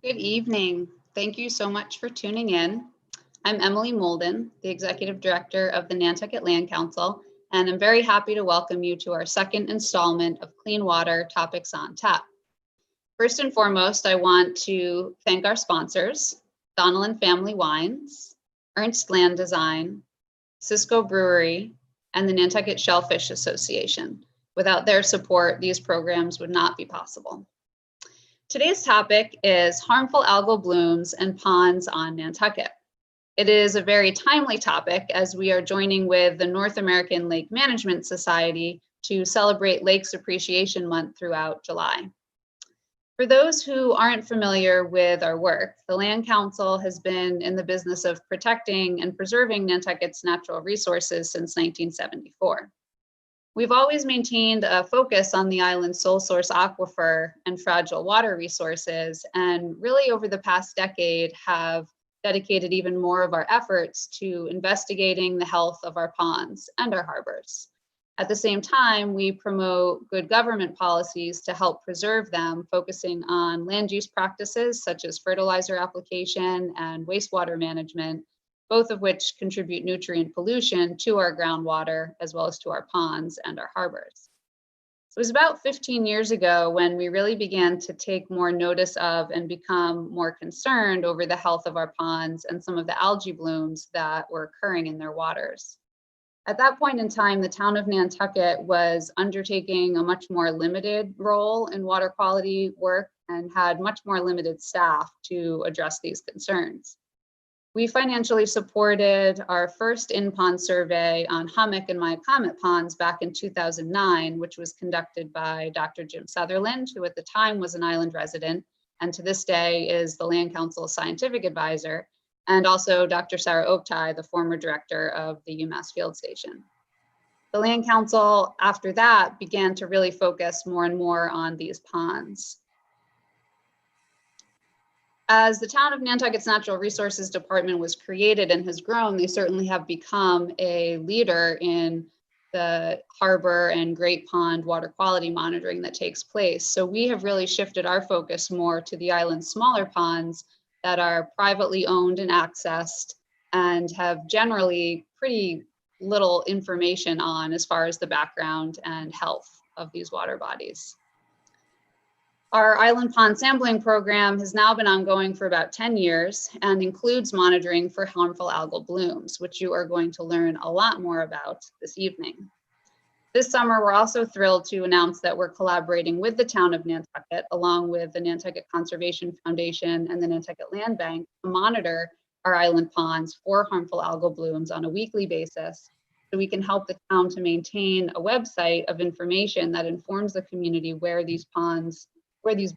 Good evening. Thank you so much for tuning in. I'm Emily Molden, the Executive Director of the Nantucket Land Council, and I'm very happy to welcome you to our second installment of Clean Water Topics on Tap. First and foremost, I want to thank our sponsors, Donnellan Family Wines, Ernst Land Design, Cisco Brewery, and the Nantucket Shellfish Association. Without their support, these programs would not be possible. Today's topic is harmful algal blooms and ponds on Nantucket. It is a very timely topic as we are joining with the North American Lake Management Society to celebrate Lakes Appreciation Month throughout July. For those who aren't familiar with our work, the Land Council has been in the business of protecting and preserving Nantucket's natural resources since 1974. We've always maintained a focus on the island's sole source aquifer and fragile water resources, and really over the past decade have dedicated even more of our efforts to investigating the health of our ponds and our harbors. At the same time, we promote good government policies to help preserve them, focusing on land use practices such as fertilizer application and wastewater management, both of which contribute nutrient pollution to our groundwater as well as to our ponds and our harbors. It was about 15 years ago when we really began to take more notice of and become more concerned over the health of our ponds and some of the algae blooms that were occurring in their waters. At that point in time, the town of Nantucket was undertaking a much more limited role in water quality work and had much more limited staff to address these concerns. We financially supported our first in-pond survey on hummock and Miacomet ponds back in 2009, which was conducted by Dr. Jim Sutherland, who at the time was an island resident, and to this day is the Land Council's scientific advisor, and also Dr. Sarah Oaktai, the former director of the UMass Field Station. The Land Council, after that, began to really focus more and more on these ponds. As the town of Nantucket's Natural Resources Department was created and has grown, they certainly have become a leader in the harbor and Great Pond water quality monitoring that takes place. So we have really shifted our focus more to the island's smaller ponds that are privately owned and accessed and have generally pretty little information on as far as the background and health of these water bodies. Our island pond sampling program has now been ongoing for about 10 years and includes monitoring for harmful algal blooms, which you are going to learn a lot more about this evening. This summer, we're also thrilled to announce that we're collaborating with the town of Nantucket, along with the Nantucket Conservation Foundation and the Nantucket Land Bank, to monitor our island ponds for harmful algal blooms on a weekly basis, so we can help the town to maintain a website of information that informs the community where these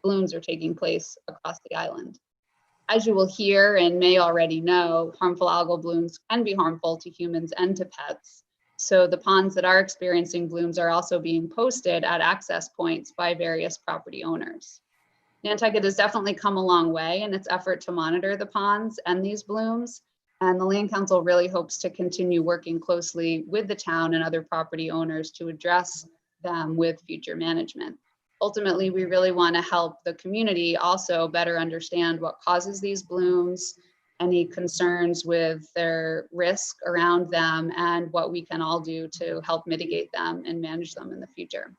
blooms are taking place across the island. As you will hear and may already know, harmful algal blooms can be harmful to humans and to pets. So the ponds that are experiencing blooms are also being posted at access points by various property owners. Nantucket has definitely come a long way in its effort to monitor the ponds and these blooms, and the Land Council really hopes to continue working closely with the town and other property owners to address them with future management. Ultimately, we really want to help the community also better understand what causes these blooms, any concerns with their risk around them, and what we can all do to help mitigate them and manage them in the future.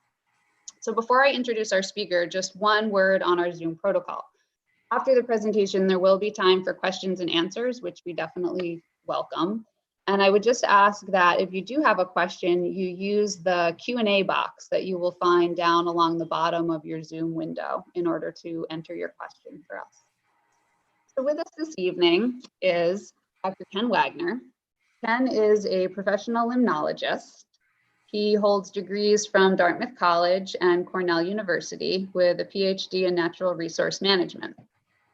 So before I introduce our speaker, just one word on our Zoom protocol. After the presentation, there will be time for questions and answers, which we definitely welcome. And I would just ask that if you do have a question, you use the Q&A box that you will find down along the bottom of your Zoom window in order to enter your question for us. So with us this evening is Dr. Ken Wagner. Ken is a professional limnologist. He holds degrees from Dartmouth College and Cornell University with a PhD in natural resource management.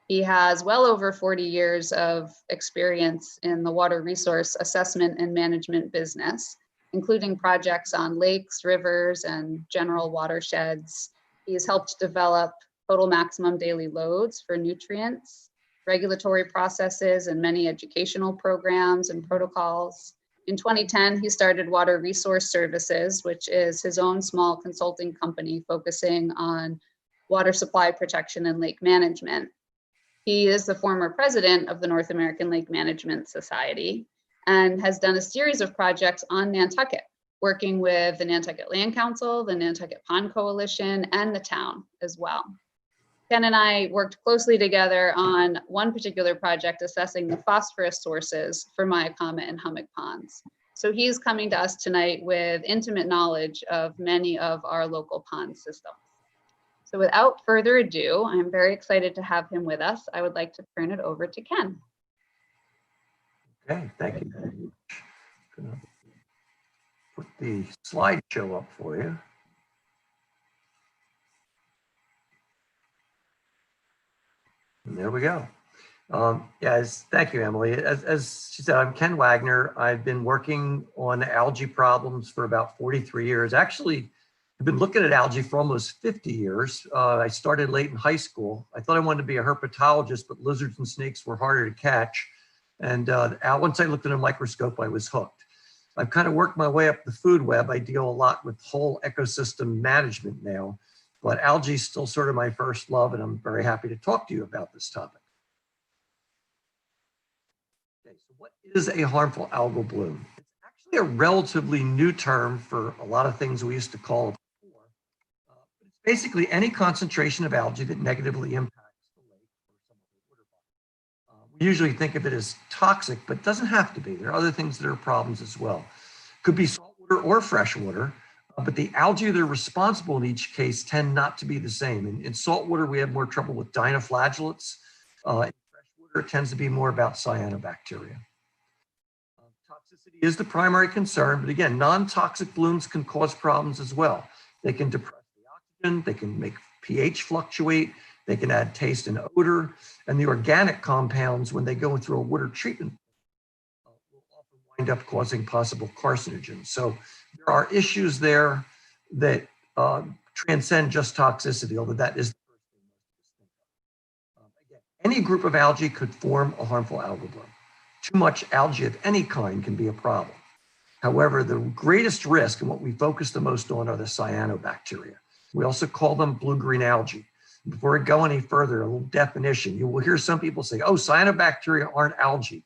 He has well over 40 years of experience in the water resource assessment and management business, including projects on lakes, rivers, and general watersheds. He's helped develop total maximum daily loads for nutrients, regulatory processes, and many educational programs and protocols. In 2010, he started Water Resource Services, which is his own small consulting company focusing on water supply protection and lake management. He is the former president of the North American Lake Management Society and has done a series of projects on Nantucket, working with the Nantucket Land Council, the Nantucket Pond Coalition, and the town as well. Ken and I worked closely together on one particular project assessing the phosphorus sources for Miacomet and hummock ponds. So he's coming to us tonight with intimate knowledge of many of our local pond systems. So without further ado, I'm very excited to have him with us. I would like to turn it over to Ken. Okay, thank you. I'm gonna put the slideshow up for you. And there we go. Thank you, Emily. As she said, I'm Ken Wagner. I've been working on algae problems for about 43 years. Actually, I've been looking at algae for almost 50 years. I started late in high school. I thought I wanted to be a herpetologist, but lizards and snakes were harder to catch. And once I looked at a microscope, I was hooked. I've kind of worked my way up the food web. I deal a lot with whole ecosystem management now, but algae is still sort of my first love, and I'm very happy to talk to you about this topic. Okay, so what is a harmful algal bloom? It's actually a relatively new term for a lot of things we used to call it before. But it's basically any concentration of algae that negatively impacts the lake or some other water body. We usually think of it as toxic, but it doesn't have to be. There are other things that are problems as well. Could be saltwater or freshwater, but the algae that are responsible in each case tend not to be the same. In saltwater, we have more trouble with dinoflagellates. In freshwater, it tends to be more about cyanobacteria. Toxicity is the primary concern, but again, non-toxic blooms can cause problems as well. They can depress the oxygen, they can make pH fluctuate, they can add taste and odor, and the organic compounds, when they go through a water treatment, will often wind up causing possible carcinogens. So there are issues there that transcend just toxicity, although that is the first thing most of us think of. Again, any group of algae could form a harmful algal bloom. Too much algae of any kind can be a problem. However, the greatest risk and what we focus the most on are the cyanobacteria. We also call them blue-green algae. Before we go any further, a little definition. You will hear some people say, oh, cyanobacteria aren't algae.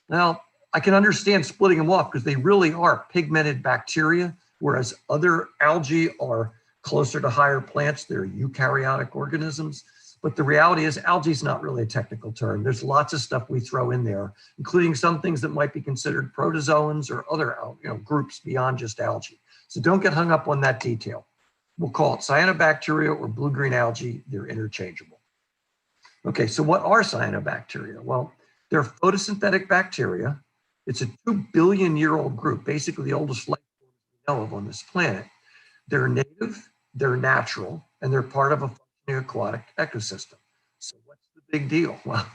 Now, I can understand splitting them off because they really are pigmented bacteria, whereas other algae are closer to higher plants. They're eukaryotic organisms. But the reality is algae is not really a technical term. There's lots of stuff we throw in there, including some things that might be considered protozoans or other groups beyond just algae. So don't get hung up on that detail. We'll call it cyanobacteria or blue-green algae. They're interchangeable. Okay, so what are cyanobacteria? Well, they're photosynthetic bacteria. It's a 2-billion-year-old group, basically the oldest life form we know of on this planet. They're native, they're natural, and they're part of a functioning aquatic ecosystem. So what's the big deal? Well,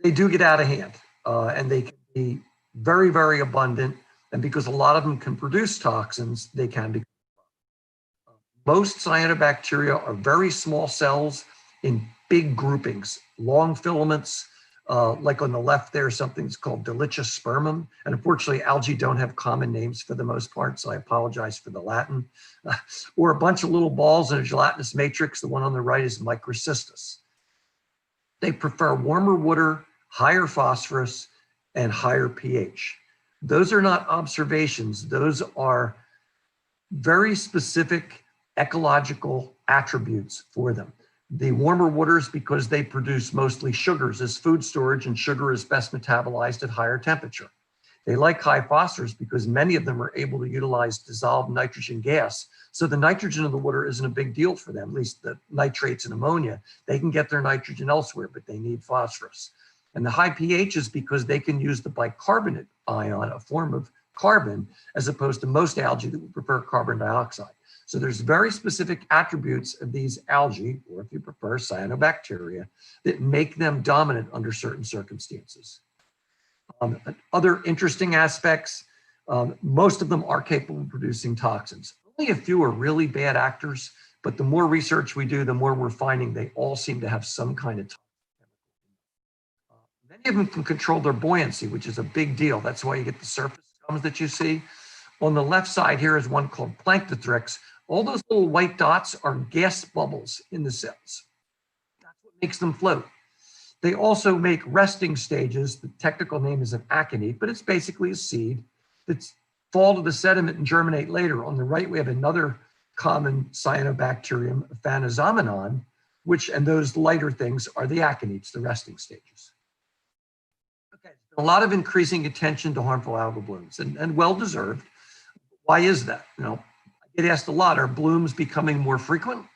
they do get out of hand, and they can be very, very abundant. And because a lot of them can produce toxins, they can be. Most cyanobacteria are very small cells in big groupings, long filaments. Like on the left there, something's called Dolichospermum. And unfortunately, algae don't have common names for the most part, so I apologize for the Latin. Or a bunch of little balls in a gelatinous matrix. The one on the right is Microcystis. They prefer warmer water, higher phosphorus, and higher pH. Those are not observations. Those are very specific ecological attributes for them. The warmer waters, because they produce mostly sugars as food storage, and sugar is best metabolized at higher temperature. They like high phosphorus because many of them are able to utilize dissolved nitrogen gas. So the nitrogen in the water isn't a big deal for them, at least the nitrates and ammonia. They can get their nitrogen elsewhere, but they need phosphorus. And the high pH is because they can use the bicarbonate ion, a form of carbon, as opposed to most algae that would prefer carbon dioxide. So there's very specific attributes of these algae, or if you prefer cyanobacteria, that make them dominant under certain circumstances. Other interesting aspects, most of them are capable of producing toxins. Only a few are really bad actors, but the more research we do, the more we're finding they all seem to have some kind of toxin. Many of them can control their buoyancy, which is a big deal. That's why you get the surface scums that you see. On the left side here is one called Planktothrix. All those little white dots are gas bubbles in the cells. That's what makes them float. They also make resting stages. The technical name is an aconite, but it's basically a seed that's fall to the sediment and germinate later. On the right, we have another common cyanobacterium, Phanezomenon, and those lighter things are the aconites, the resting stages. Okay, a lot of increasing attention to harmful algal blooms, and well-deserved. Why is that? I get asked a lot, are blooms becoming more frequent,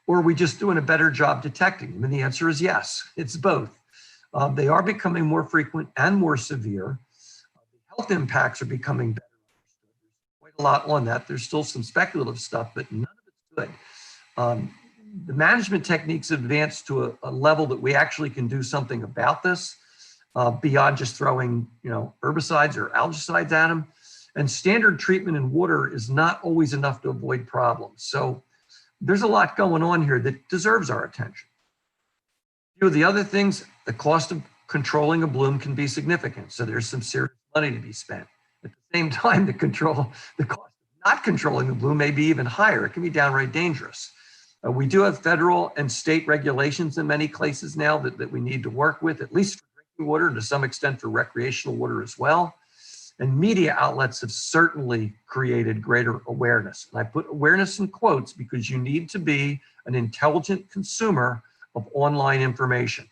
or are we just doing a better job detecting them? And the answer is yes, it's both. They are becoming more frequent and more severe. The health impacts are becoming better. Quite a lot on that. There's still some speculative stuff, but none of it's good. The management techniques have advanced to a level that we actually can do something about this beyond just throwing, herbicides or algicides at them. And standard treatment in water is not always enough to avoid problems. So there's a lot going on here that deserves our attention. A few of the other things, the cost of controlling a bloom can be significant. So there's some serious money to be spent. At the same time, the cost of not controlling the bloom may be even higher. It can be downright dangerous. We do have federal and state regulations in many places now that we need to work with, at least for drinking water and to some extent for recreational water as well. And media outlets have certainly created greater awareness. And I put awareness in quotes because you need to be an intelligent consumer of online information.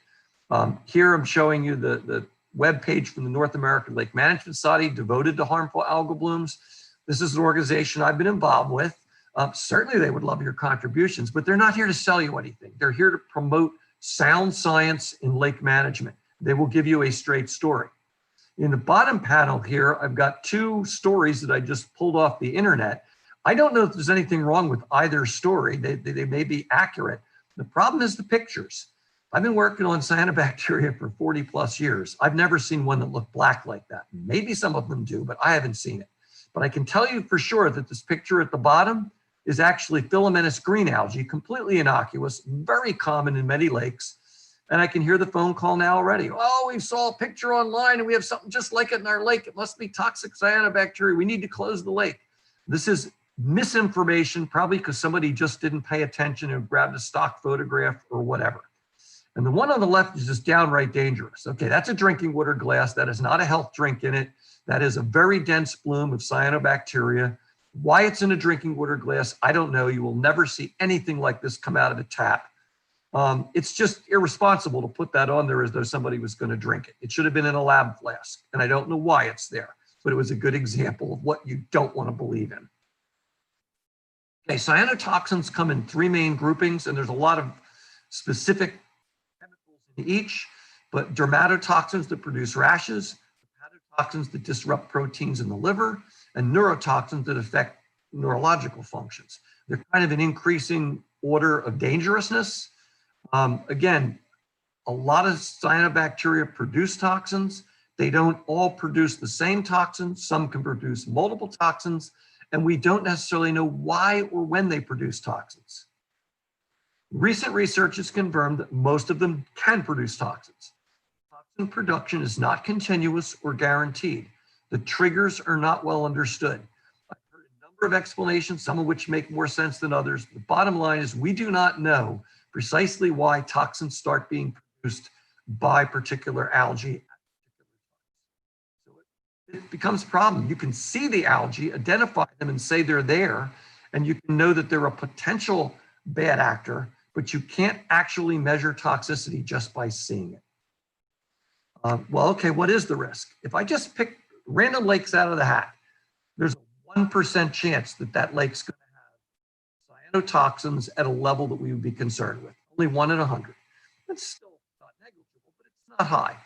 Here I'm showing you the web page from the North American Lake Management Society devoted to harmful algal blooms. This is an organization I've been involved with. Certainly they would love your contributions, but they're not here to sell you anything. They're here to promote sound science in lake management. They will give you a straight story. In the bottom panel here, I've got two stories that I just pulled off the internet. I don't know if there's anything wrong with either story. They may be accurate. The problem is the pictures. I've been working on cyanobacteria for 40 plus years. I've never seen one that looked black like that. Maybe some of them do, but I haven't seen it. But I can tell you for sure that this picture at the bottom is actually filamentous green algae, completely innocuous, very common in many lakes. And I can hear the phone call now already. Oh, we saw a picture online and we have something just like it in our lake. It must be toxic cyanobacteria. We need to close the lake. This is misinformation, probably because somebody just didn't pay attention and grabbed a stock photograph or whatever. And the one on the left is just downright dangerous. Okay, that's a drinking water glass. That is not a health drink in it. That is a very dense bloom of cyanobacteria. Why it's in a drinking water glass, I don't know. You will never see anything like this come out of a tap. It's just irresponsible to put that on there as though somebody was going to drink it. It should have been in a lab flask, and I don't know why it's there, but it was a good example of what you don't want to believe in. Okay, cyanotoxins come in three main groupings, and there's a lot of specific chemicals in each, but dermatotoxins that produce rashes, hepatotoxins that disrupt proteins in the liver, and neurotoxins that affect neurological functions. They're kind of an increasing order of dangerousness. Again, a lot of cyanobacteria produce toxins. They don't all produce the same toxins. Some can produce multiple toxins, and we don't necessarily know why or when they produce toxins. Recent research has confirmed that most of them can produce toxins. Toxin production is not continuous or guaranteed. The triggers are not well understood. I've heard a number of explanations, some of which make more sense than others. The bottom line is we do not know precisely why toxins start being produced by particular algae. So it becomes a problem. You can see the algae, identify them and say they're there, and you can know that they're a potential bad actor, but you can't actually measure toxicity just by seeing it. Well, okay, what is the risk? If I just pick random lakes out of the hat, there's a 1% chance that that lake's going to have cyanotoxins at a level that we would be concerned with. Only 1 in 100. That's still not negligible, but it's not high.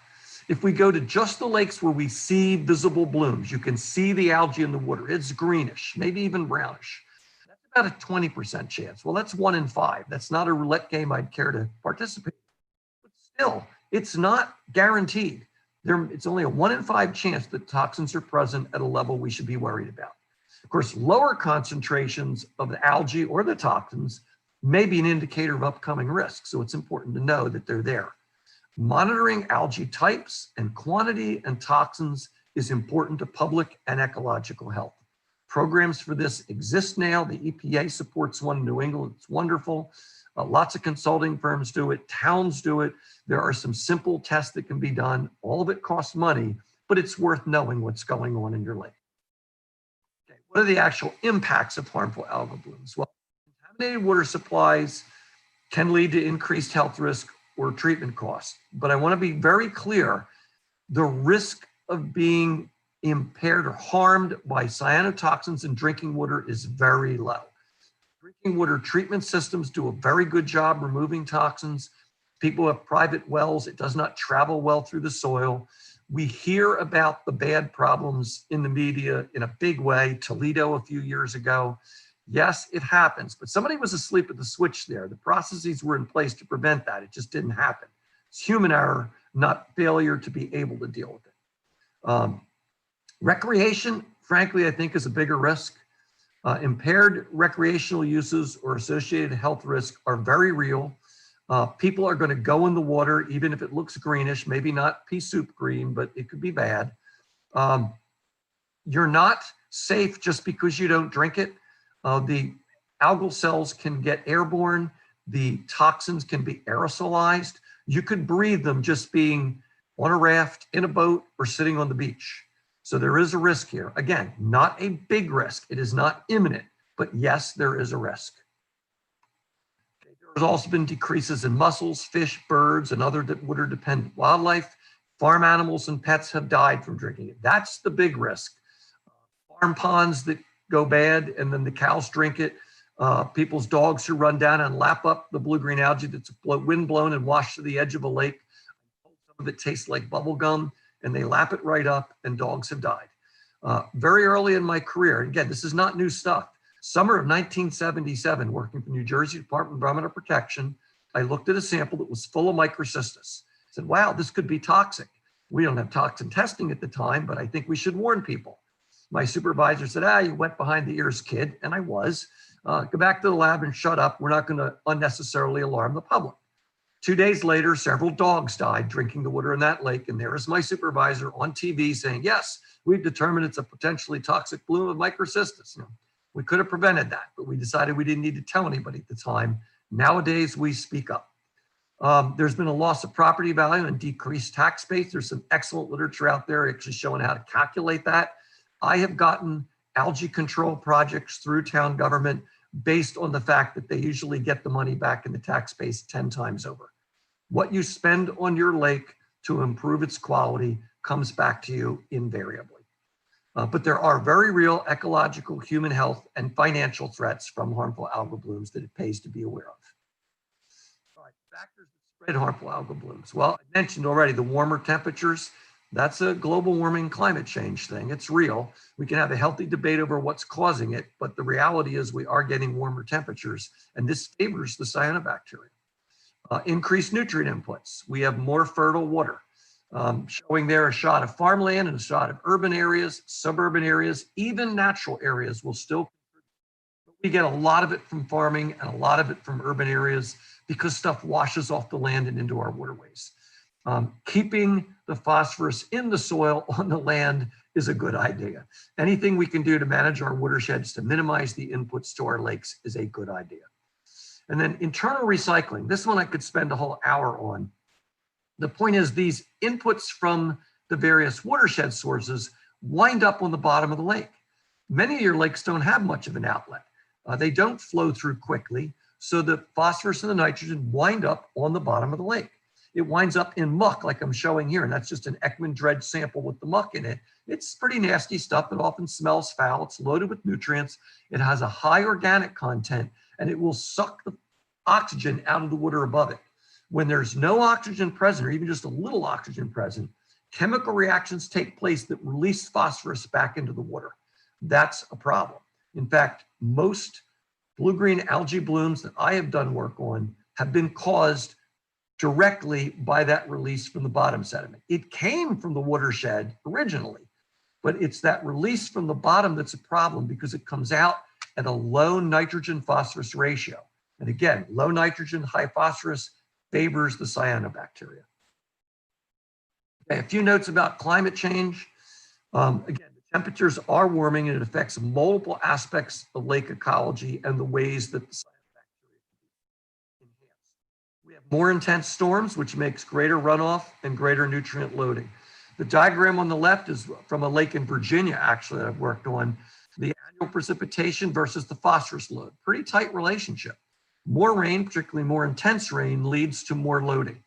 If we go to just the lakes where we see visible blooms, you can see the algae in the water. It's greenish, maybe even brownish. That's about a 20% chance. Well, that's 1 in 5. That's not a roulette game I'd care to participate in. But still, it's not guaranteed. It's only a 1 in 5 chance that toxins are present at a level we should be worried about. Of course, lower concentrations of the algae or the toxins may be an indicator of upcoming risk, so it's important to know that they're there. Monitoring algae types and quantity and toxins is important to public and ecological health. Programs for this exist now. The EPA supports one in New England. It's wonderful. Lots of consulting firms do it, towns do it. There are some simple tests that can be done. All of it costs money, but it's worth knowing what's going on in your lake. Okay, what are the actual impacts of harmful algal blooms? Well, contaminated water supplies can lead to increased health risk or treatment costs. But I want to be very clear, the risk of being impaired or harmed by cyanotoxins in drinking water is very low. Drinking water treatment systems do a very good job removing toxins. People have private wells. It does not travel well through the soil. We hear about the bad problems in the media in a big way. Toledo a few years ago. Yes, it happens, but somebody was asleep at the switch there. The processes were in place to prevent that. It just didn't happen. It's human error, not failure to be able to deal with it. Recreation, frankly, I think is a bigger risk. Impaired recreational uses or associated health risks are very real. People are going to go in the water, even if it looks greenish, maybe not pea soup green, but it could be bad. You're not safe just because you don't drink it. The algal cells can get airborne. The toxins can be aerosolized. You could breathe them just being on a raft, in a boat, or sitting on the beach. So there is a risk here. Again, not a big risk. It is not imminent, but yes, there is a risk. Okay, there has also been decreases in mussels, fish, birds, and other water-dependent wildlife. Farm animals and pets have died from drinking it. That's the big risk. Farm ponds that go bad and then the cows drink it. People's dogs who run down and lap up the blue-green algae that's wind-blown and washed to the edge of a lake. Some of it tastes like bubble gum, and they lap it right up, and dogs have died. Very early in my career, again, this is not new stuff. Summer of 1977, working for New Jersey Department of Environmental Protection, I looked at a sample that was full of microcystis. I said, wow, this could be toxic. We don't have toxin testing at the time, but I think we should warn people. My supervisor said, you went behind the ears, kid, and I was. Go back to the lab and shut up. We're not going to unnecessarily alarm the public. 2 days later, several dogs died drinking the water in that lake, and there is my supervisor on TV saying, yes, we've determined it's a potentially toxic bloom of microcystis. We could have prevented that, but we decided we didn't need to tell anybody at the time. Nowadays, we speak up. There's been a loss of property value and decreased tax base. There's some excellent literature out there actually showing how to calculate that. I have gotten algae control projects through town government based on the fact that they usually get the money back in the tax base 10 times over. What you spend on your lake to improve its quality comes back to you invariably. But there are very real ecological, human health, and financial threats from harmful algal blooms that it pays to be aware of. All right, factors that spread harmful algal blooms. Well, I mentioned already the warmer temperatures. That's a global warming climate change thing. It's real. We can have a healthy debate over what's causing it, but the reality is we are getting warmer temperatures, and this favors the cyanobacteria. Increased nutrient inputs. We have more fertile water. Showing there a shot of farmland and a shot of urban areas, suburban areas, even natural areas will still contribute. But we get a lot of it from farming and a lot of it from urban areas because stuff washes off the land and into our waterways. Keeping the phosphorus in the soil on the land is a good idea. Anything we can do to manage our watersheds to minimize the inputs to our lakes is a good idea. And then internal recycling. This one I could spend a whole hour on. The point is these inputs from the various watershed sources wind up on the bottom of the lake. Many of your lakes don't have much of an outlet. They don't flow through quickly, so the phosphorus and the nitrogen wind up on the bottom of the lake. It winds up in muck like I'm showing here, and that's just an Ekman dredge sample with the muck in it. It's pretty nasty stuff. It often smells foul. It's loaded with nutrients. It has a high organic content, and it will suck the oxygen out of the water above it. When there's no oxygen present, or even just a little oxygen present, chemical reactions take place that release phosphorus back into the water. That's a problem. In fact, most blue-green algae blooms that I have done work on have been caused directly by that release from the bottom sediment. It came from the watershed originally, but it's that release from the bottom that's a problem because it comes out at a low nitrogen phosphorus ratio. And again, low nitrogen, high phosphorus favors the cyanobacteria. Okay, a few notes about climate change. Again, the temperatures are warming and it affects multiple aspects of lake ecology and the ways that the cyanobacteria can be more intense storms, which makes greater runoff and greater nutrient loading. The diagram on the left is from a lake in Virginia, actually, that I've worked on. The annual precipitation versus the phosphorus load. Pretty tight relationship. More rain, particularly more intense rain, leads to more loading.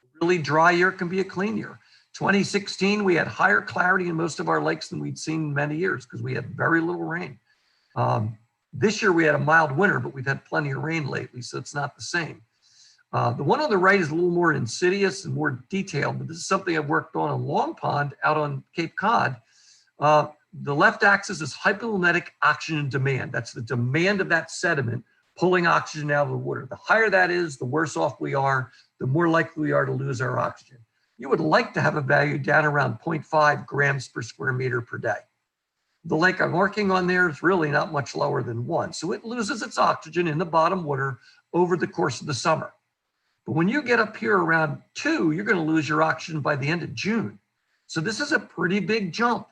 A really dry year can be a clean year. 2016, we had higher clarity in most of our lakes than we'd seen in many years because we had very little rain. This year we had a mild winter, but we've had plenty of rain lately, so it's not the same. The one on the right is a little more insidious and more detailed, but this is something I've worked on Long Pond out on Cape Cod. The left axis is hypomimetic oxygen demand. That's the demand of that sediment pulling oxygen out of the water. The higher that is, the worse off we are, the more likely we are to lose our oxygen. You would like to have a value down around 0.5 grams per square meter per day. The lake I'm working on there is really not much lower than 1. So it loses its oxygen in the bottom water over the course of the summer. But when you get up here around 2, you're going to lose your oxygen by the end of June. So this is a pretty big jump.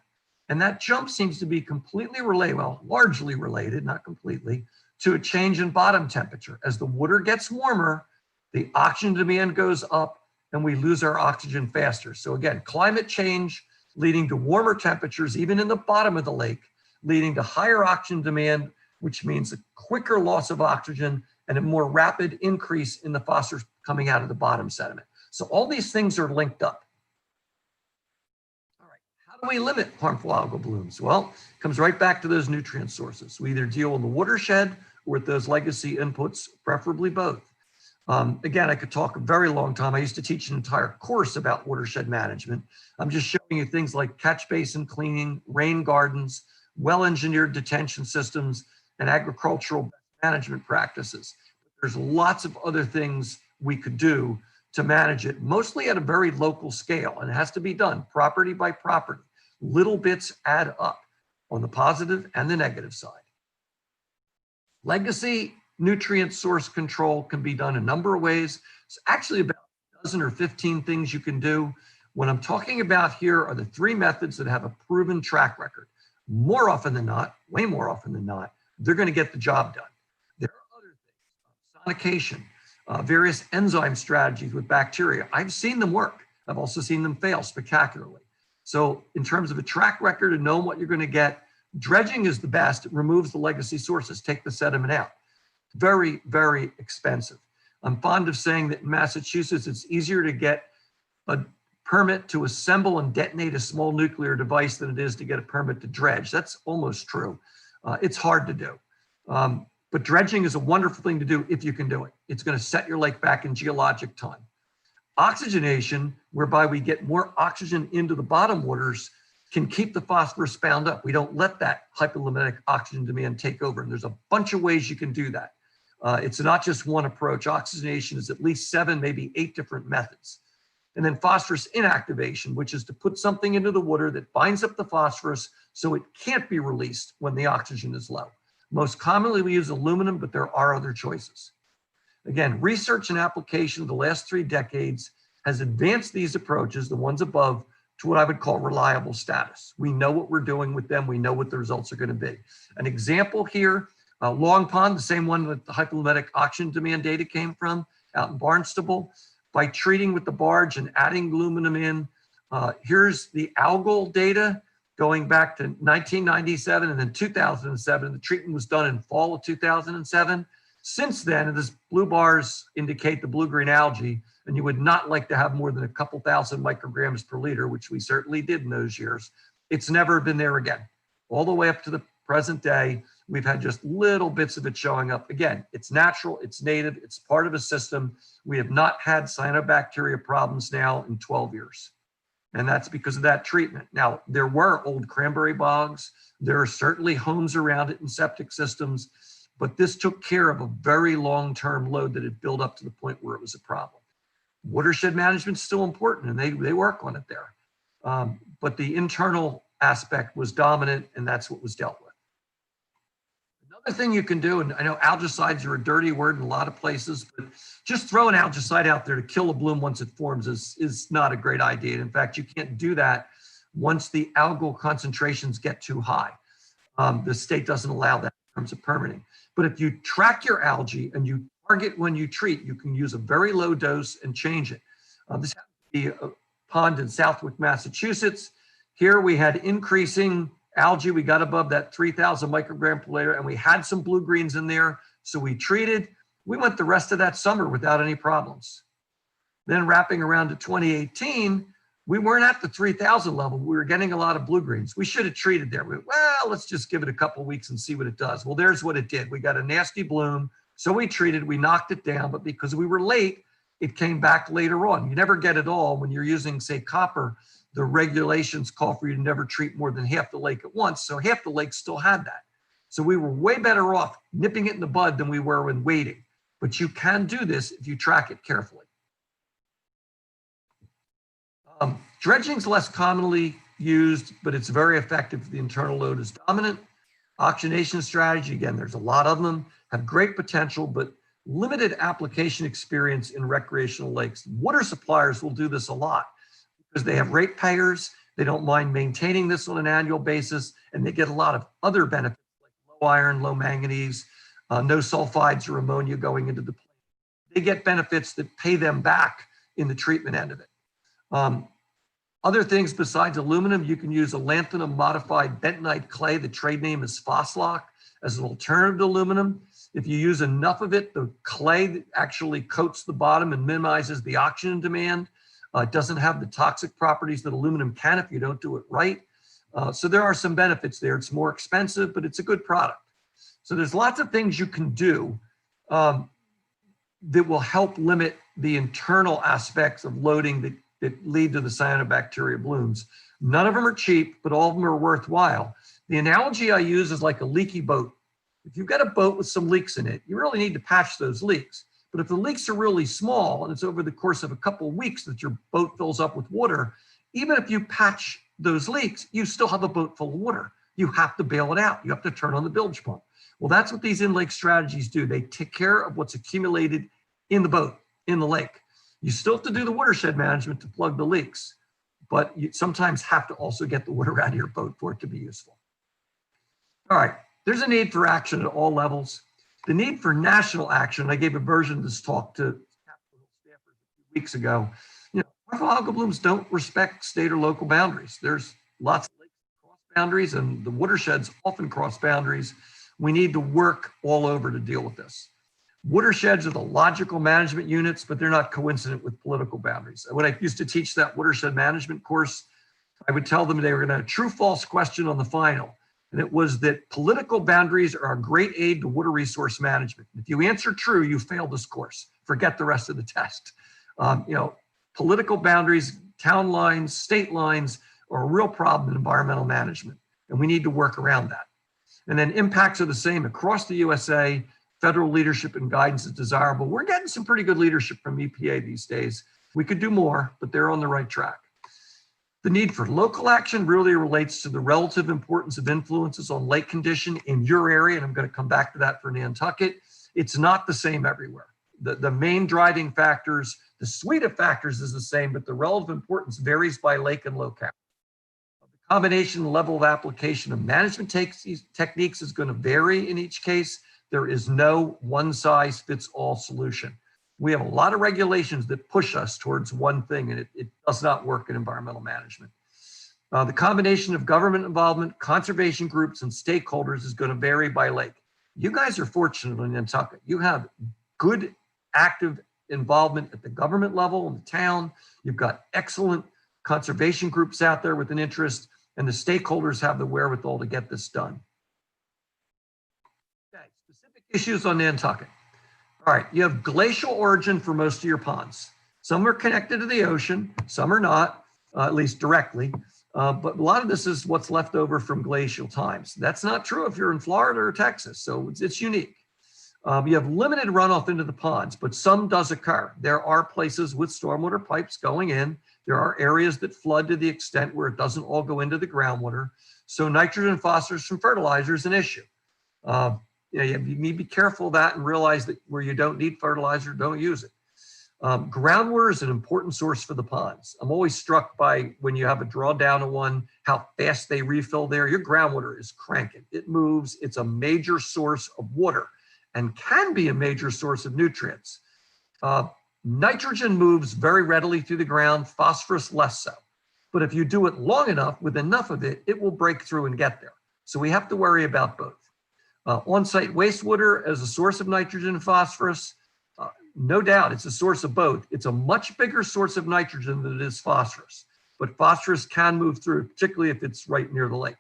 And that jump seems to be completely related, well, largely related, not completely, to a change in bottom temperature. As the water gets warmer, the oxygen demand goes up and we lose our oxygen faster. So again, climate change leading to warmer temperatures, even in the bottom of the lake, leading to higher oxygen demand, which means a quicker loss of oxygen and a more rapid increase in the phosphorus coming out of the bottom sediment. So all these things are linked up. All right, how do we limit harmful algal blooms? Well, it comes right back to those nutrient sources. We either deal in the watershed or with those legacy inputs, preferably both. Again, I could talk a very long time. I used to teach an entire course about watershed management. I'm just showing you things like catch basin cleaning, rain gardens, well-engineered detention systems, and agricultural management practices. There's lots of other things we could do to manage it, mostly at a very local scale, and it has to be done property by property. Little bits add up on the positive and the negative side. Legacy nutrient source control can be done a number of ways. It's actually about a dozen or 15 things you can do. What I'm talking about here are the 3 methods that have a proven track record. More often than not, way more often than not, they're going to get the job done. There are other things, sonication, various enzyme strategies with bacteria. I've seen them work. I've also seen them fail spectacularly. So in terms of a track record and knowing what you're going to get, dredging is the best. It removes the legacy sources, take the sediment out. Very, very expensive. I'm fond of saying that in Massachusetts, it's easier to get a permit to assemble and detonate a small nuclear device than it is to get a permit to dredge. That's almost true. It's hard to do. But dredging is a wonderful thing to do if you can do it. It's going to set your lake back in geologic time. Oxygenation, whereby we get more oxygen into the bottom waters, can keep the phosphorus bound up. We don't let that hypoliminic oxygen demand take over. And there's a bunch of ways you can do that. It's not just one approach. Oxygenation is at least 7, maybe 8 different methods. And then phosphorus inactivation, which is to put something into the water that binds up the phosphorus so it can't be released when the oxygen is low. Most commonly we use aluminum, but there are other choices. Again, research and application of the last 3 decades has advanced these approaches, the ones above, to what I would call reliable status. We know what we're doing with them. We know what the results are going to be. An example here, Long Pond, the same one that the hypomimetic oxygen demand data came from out in Barnstable. By treating with the barge and adding aluminum in, here's the algal data going back to 1997 and then 2007. The treatment was done in fall of 2007. Since then, and this blue bars indicate the blue-green algae, and you would not like to have more than a couple thousand micrograms per liter, which we certainly did in those years. It's never been there again. All the way up to the present day, we've had just little bits of it showing up. Again, it's natural, it's native, it's part of a system. We have not had cyanobacteria problems now in 12 years. And that's because of that treatment. Now, there were old cranberry bogs. There are certainly homes around it and septic systems, but this took care of a very long-term load that had built up to the point where it was a problem. Watershed management is still important, and they work on it there. But the internal aspect was dominant, and that's what was dealt with. Another thing you can do, and I know algicides are a dirty word in a lot of places, but just throw an algicide out there to kill a bloom once it forms is not a great idea. In fact, you can't do that once the algal concentrations get too high. The state doesn't allow that in terms of permitting. But if you track your algae and you target when you treat. You can use a very low dose and change it. This happens to be a pond in Southwick, Massachusetts. Here we had increasing algae. We got above that 3,000 microgram per liter, and we had some blue-greens in there. So we treated. We went the rest of that summer without any problems. Then wrapping around to 2018, we weren't at the 3,000 level. We were getting a lot of blue-greens. We should have treated there. Well, let's just give it a couple of weeks and see what it does. Well, there's what it did. We got a nasty bloom. So we treated, we knocked it down, but because we were late, it came back later on. You never get it all when you're using, say, copper. The regulations call for you to never treat more than half the lake at once. So half the lake still had that. So we were way better off nipping it in the bud than we were when waiting. But you can do this if you track it carefully. Dredging is less commonly used, but it's very effective if the internal load is dominant. Oxygenation strategy, again, there's a lot of them, have great potential, but limited application experience in recreational lakes. Water suppliers will do this a lot because they have ratepayers. They don't mind maintaining this on an annual basis, and they get a lot of other benefits like low iron, low manganese, no sulfides or ammonia going into the plant. They get benefits that pay them back in the treatment end of it. Other things besides aluminum, you can use a lanthanum modified bentonite clay. The trade name is Phoslock as an alternative to aluminum. If you use enough of it, the clay actually coats the bottom and minimizes the oxygen demand. It doesn't have the toxic properties that aluminum can if you don't do it right. So there are some benefits there. It's more expensive, but it's a good product. So there's lots of things you can do that will help limit the internal aspects of loading that lead to the cyanobacteria blooms. None of them are cheap, but all of them are worthwhile. The analogy I use is like a leaky boat. If you've got a boat with some leaks in it, you really need to patch those leaks. But if the leaks are really small and it's over the course of a couple of weeks that your boat fills up with water, even if you patch those leaks, you still have a boat full of water. You have to bail it out. You have to turn on the bilge pump. Well, that's what these in-lake strategies do. They take care of what's accumulated in the boat, in the lake. You still have to do the watershed management to plug the leaks, but you sometimes have to also get the water out of your boat for it to be useful. All right, there's a need for action at all levels. The need for national action, I gave a version of this talk to Capitol staffers a few weeks ago. You know, harmful algal blooms don't respect state or local boundaries. There's lots of lakes that cross boundaries, and the watersheds often cross boundaries. We need to work all over to deal with this. Watersheds are the logical management units, but they're not coincident with political boundaries. When I used to teach that watershed management course, I would tell them they were going to have a true-false question on the final. And it was that political boundaries are a great aid to water resource management. If you answer true, you fail this course. Forget the rest of the test. Political boundaries, town lines, state lines are a real problem in environmental management, and we need to work around that. And then impacts are the same across the USA. Federal leadership and guidance is desirable. We're getting some pretty good leadership from EPA these days. We could do more, but they're on the right track. The need for local action really relates to the relative importance of influences on lake condition in your area, and I'm going to come back to that for Nantucket. It's not the same everywhere. The main driving factors, the suite of factors is the same, but the relative importance varies by lake and locale. The combination level of application of management techniques is going to vary in each case. There is no one-size-fits-all solution. We have a lot of regulations that push us towards one thing, and it does not work in environmental management. The combination of government involvement, conservation groups, and stakeholders is going to vary by lake. You guys are fortunate in Nantucket. You have good, active involvement at the government level in the town. You've got excellent conservation groups out there with an interest, and the stakeholders have the wherewithal to get this done. Issues on Nantucket. All right, you have glacial origin for most of your ponds. Some are connected to the ocean, some are not, at least directly, but a lot of this is what's left over from glacial times. That's not true if you're in Florida or Texas, so it's unique. You have limited runoff into the ponds, but some does occur. There are places with stormwater pipes going in. There are areas that flood to the extent where it doesn't all go into the groundwater. So nitrogen and phosphorus from fertilizer is an issue. You need to be careful of that and realize that where you don't need fertilizer, don't use it. Groundwater is an important source for the ponds. I'm always struck by when you have a drawdown of one, how fast they refill there. Your groundwater is cranking. It moves. It's a major source of water. and can be a major source of nutrients. Nitrogen moves very readily through the ground, phosphorus less so. But if you do it long enough with enough of it, it will break through and get there. So we have to worry about both. On-site wastewater as a source of nitrogen and phosphorus, no doubt it's a source of both. It's a much bigger source of nitrogen than it is phosphorus, but phosphorus can move through, particularly if it's right near the lake.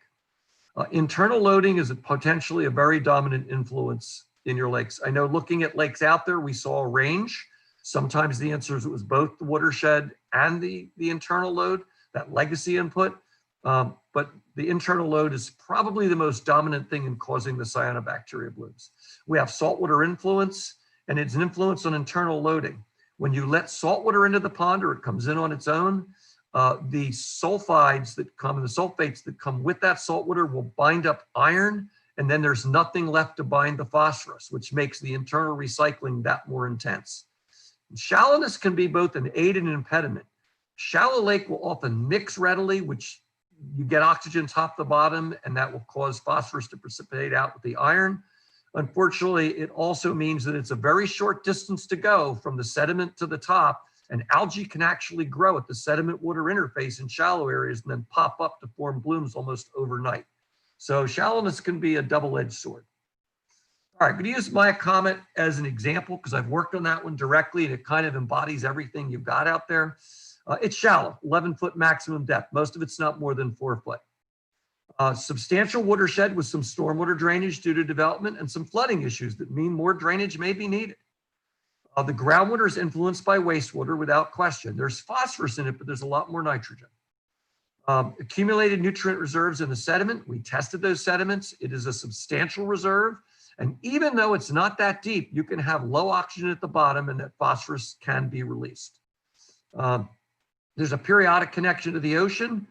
Internal loading is potentially a very dominant influence in your lakes. I know looking at lakes out there, we saw a range. Sometimes the answer is it was both the watershed and the internal load, that legacy input. But the internal load is probably the most dominant thing in causing the cyanobacteria blooms. We have saltwater influence, and it's an influence on internal loading. When you let saltwater into the pond or it comes in on its own, the sulfides that come and the sulfates that come with that saltwater will bind up iron, and then there's nothing left to bind the phosphorus, which makes the internal recycling that more intense. Shallowness can be both an aid and an impediment. Shallow lake will often mix readily, which you get oxygen top to bottom, and that will cause phosphorus to precipitate out with the iron. Unfortunately, it also means that it's a very short distance to go from the sediment to the top, and algae can actually grow at the sediment water interface in shallow areas and then pop up to form blooms almost overnight. So shallowness can be a double-edged sword. All right, I'm going to use Miacomet as an example because I've worked on that one directly, and it kind of embodies everything you've got out there. It's shallow, 11-foot maximum depth. Most of it's not more than 4 foot. Substantial watershed with some stormwater drainage due to development and some flooding issues that mean more drainage may be needed. The groundwater is influenced by wastewater without question. There's phosphorus in it, but there's a lot more nitrogen. Accumulated nutrient reserves in the sediment. We tested those sediments. It is a substantial reserve. And even though it's not that deep, you can have low oxygen at the bottom and that phosphorus can be released. There's a periodic connection to the ocean.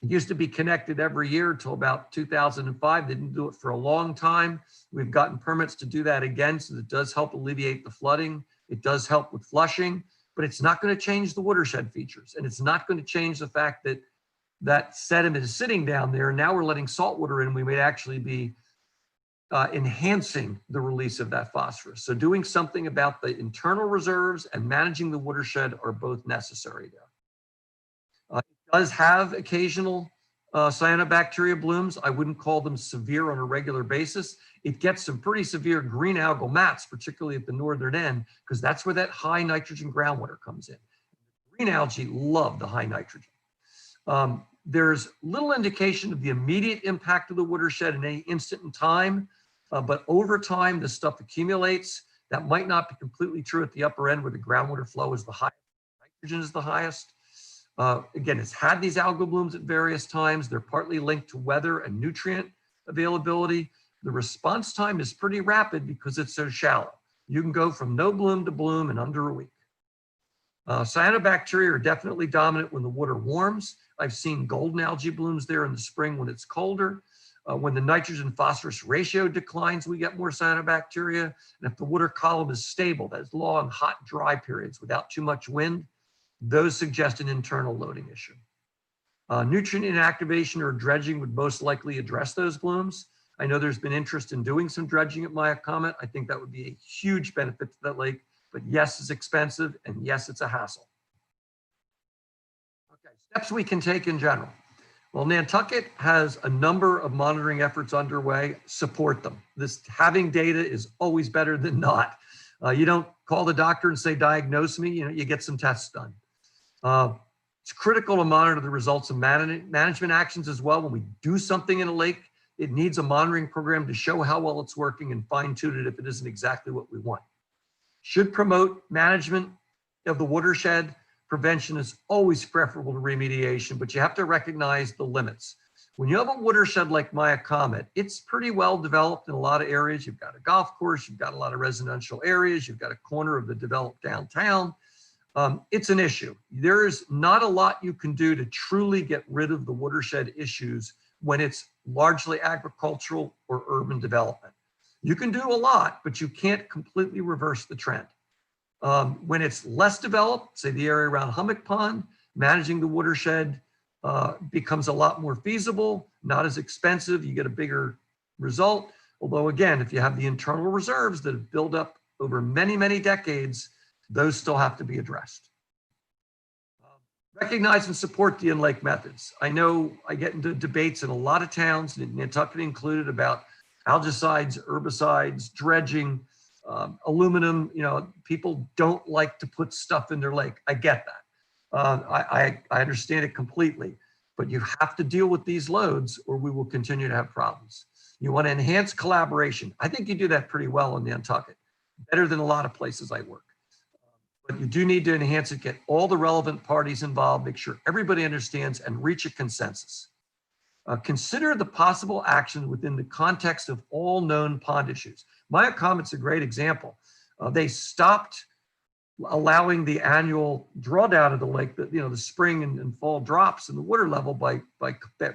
It used to be connected every year until about 2005. They didn't do it for a long time. We've gotten permits to do that again, so it does help alleviate the flooding. It does help with flushing, but it's not going to change the watershed features. And it's not going to change the fact that that sediment is sitting down there. And now we're letting salt water in. We may actually be enhancing the release of that phosphorus. So doing something about the internal reserves and managing the watershed are both necessary there. It does have occasional cyanobacteria blooms. I wouldn't call them severe on a regular basis. It gets some pretty severe green algal mats, particularly at the northern end, because that's where that high nitrogen groundwater comes in. Green algae love the high nitrogen. There's little indication of the immediate impact of the watershed in any instant in time, but over time, this stuff accumulates. That might not be completely true at the upper end where the groundwater flow is the highest, nitrogen is the highest. Again, it's had these algal blooms at various times. They're partly linked to weather and nutrient availability. The response time is pretty rapid because it's so shallow. You can go from no bloom to bloom in under a week. Cyanobacteria are definitely dominant when the water warms. I've seen golden algae blooms there in the spring when it's colder. When the nitrogen phosphorus ratio declines, we get more cyanobacteria. And if the water column is stable, that is long, hot, dry periods without too much wind, those suggest an internal loading issue. Nutrient inactivation or dredging would most likely address those blooms. I know there's been interest in doing some dredging at Miacomet. I think that would be a huge benefit to that lake, but yes, it's expensive, and yes, it's a hassle. Okay, steps we can take in general. Well, Nantucket has a number of monitoring efforts underway. Support them. Having data is always better than not. You don't call the doctor and say, diagnose me, you get some tests done. It's critical to monitor the results of management actions as well. When we do something in a lake, it needs a monitoring program to show how well it's working and fine tune it if it isn't exactly what we want. Should promote management of the watershed. Prevention is always preferable to remediation, but you have to recognize the limits. When you have a watershed like Miacomet, it's pretty well developed in a lot of areas. You've got a golf course, you've got a lot of residential areas, you've got a corner of the developed downtown. It's an issue. There's not a lot you can do to truly get rid of the watershed issues when it's largely agricultural or urban development. You can do a lot, but you can't completely reverse the trend. When it's less developed, say the area around Hummock Pond, managing the watershed becomes a lot more feasible, not as expensive, you get a bigger result. Although again, if you have the internal reserves that have built up over many, many decades, those still have to be addressed. Recognize and support the in-lake methods. I know I get into debates in a lot of towns, Nantucket included, about algicides, herbicides, dredging, aluminum. You know, people don't like to put stuff in their lake. I get that. I understand it completely, but you have to deal with these loads or we will continue to have problems. You want to enhance collaboration. I think you do that pretty well in Nantucket, better than a lot of places I work. But you do need to enhance it, get all the relevant parties involved, make sure everybody understands and reach a consensus. Consider the possible action within the context of all known pond issues. Miacomet's a great example. They stopped allowing the annual drawdown of the lake, the spring and fall drops in the water level by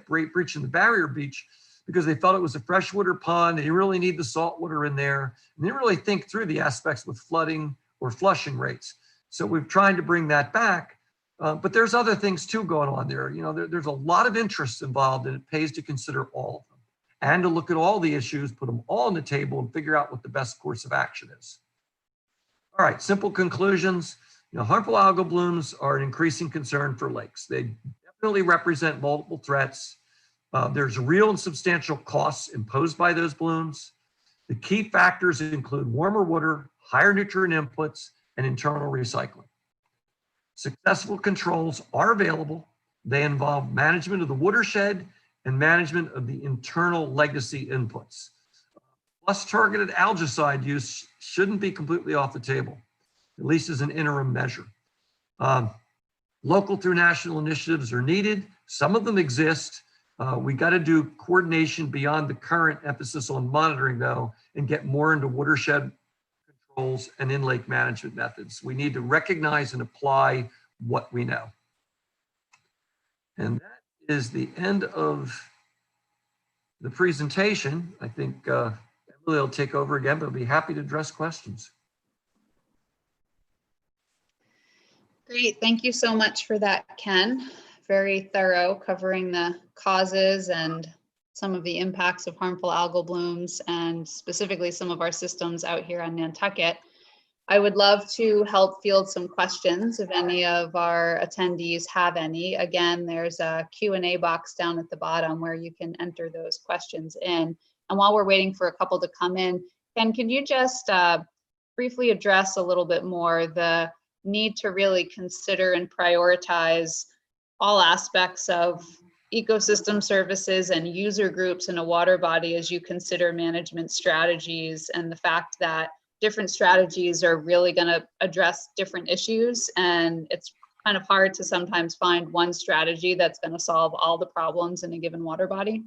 breaching the barrier beach, because they felt it was a freshwater pond and you really need the salt water in there. And they didn't really think through the aspects with flooding or flushing rates. So we're trying to bring that back. But there's other things too going on there. You know, there's a lot of interests involved and it pays to consider all of them and to look at all the issues, put them all on the table and figure out what the best course of action is. All right, simple conclusions. You know, harmful algal blooms are an increasing concern for lakes. They definitely represent multiple threats. There's real and substantial costs imposed by those blooms. The key factors include warmer water, higher nutrient inputs, and internal recycling. Successful controls are available. They involve management of the watershed and management of the internal legacy inputs. Plus, targeted algicide use shouldn't be completely off the table, at least as an interim measure. Local through national initiatives are needed. Some of them exist. We got to do coordination beyond the current emphasis on monitoring, though, and get more into watershed controls and in-lake management methods. We need to recognize and apply what we know. And that is the end of the presentation. I think Emily will take over again, but I'll be happy to address questions. Great, thank you so much for that, Ken. Very thorough, covering the causes and some of the impacts of harmful algal blooms and specifically some of our systems out here on Nantucket. I would love to help field some questions if any of our attendees have any. Again, there's a Q&A box down at the bottom where you can enter those questions in. And while we're waiting for a couple to come in, Ken, can you just briefly address a little bit more the need to really consider and prioritize all aspects of ecosystem services and user groups in a water body as you consider management strategies, and the fact that different strategies are really going to address different issues, and it's kind of hard to sometimes find one strategy that's going to solve all the problems in a given water body?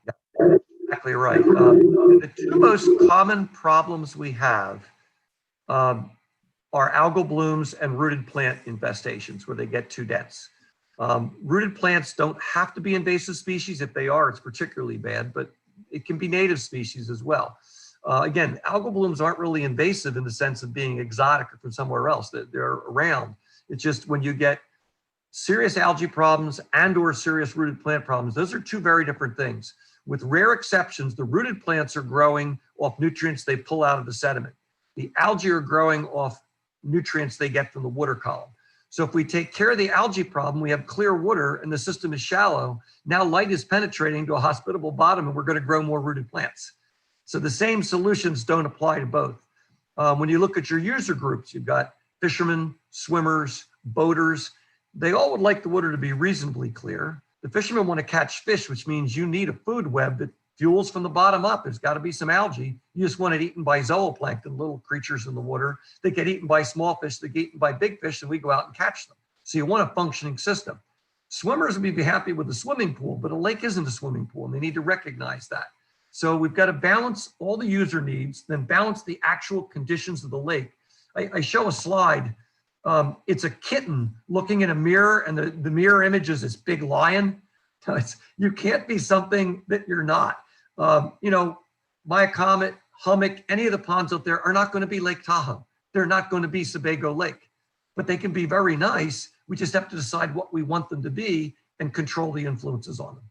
Yeah, exactly right. The two most common problems we have are algal blooms and rooted plant infestations where they get too dense. Rooted plants don't have to be invasive species. If they are, it's particularly bad, but it can be native species as well. Again, algal blooms aren't really invasive in the sense of being exotic or from somewhere else. They're around. It's just when you get serious algae problems and or serious rooted plant problems, those are two very different things. With rare exceptions, the rooted plants are growing off nutrients they pull out of the sediment. The algae are growing off nutrients they get from the water column. So if we take care of the algae problem, we have clear water and the system is shallow. Now light is penetrating to a hospitable bottom and we're going to grow more rooted plants. So the same solutions don't apply to both. When you look at your user groups, you've got fishermen, swimmers, boaters. They all would like the water to be reasonably clear. The fishermen want to catch fish, which means you need a food web that fuels from the bottom up. There's got to be some algae. You just want it eaten by zooplankton, little creatures in the water. They get eaten by small fish, they get eaten by big fish, and we go out and catch them. So you want a functioning system. Swimmers would be happy with a swimming pool, but a lake isn't a swimming pool, and they need to recognize that. So we've got to balance all the user needs, then balance the actual conditions of the lake. I show a slide. It's a kitten looking in a mirror, and the mirror image is this big lion. You can't be something that you're not. You know, Miacomet, Hummock, any of the ponds out there are not going to be Lake Tahoe. They're not going to be Sebago Lake, but they can be very nice. We just have to decide what we want them to be and control the influences on them.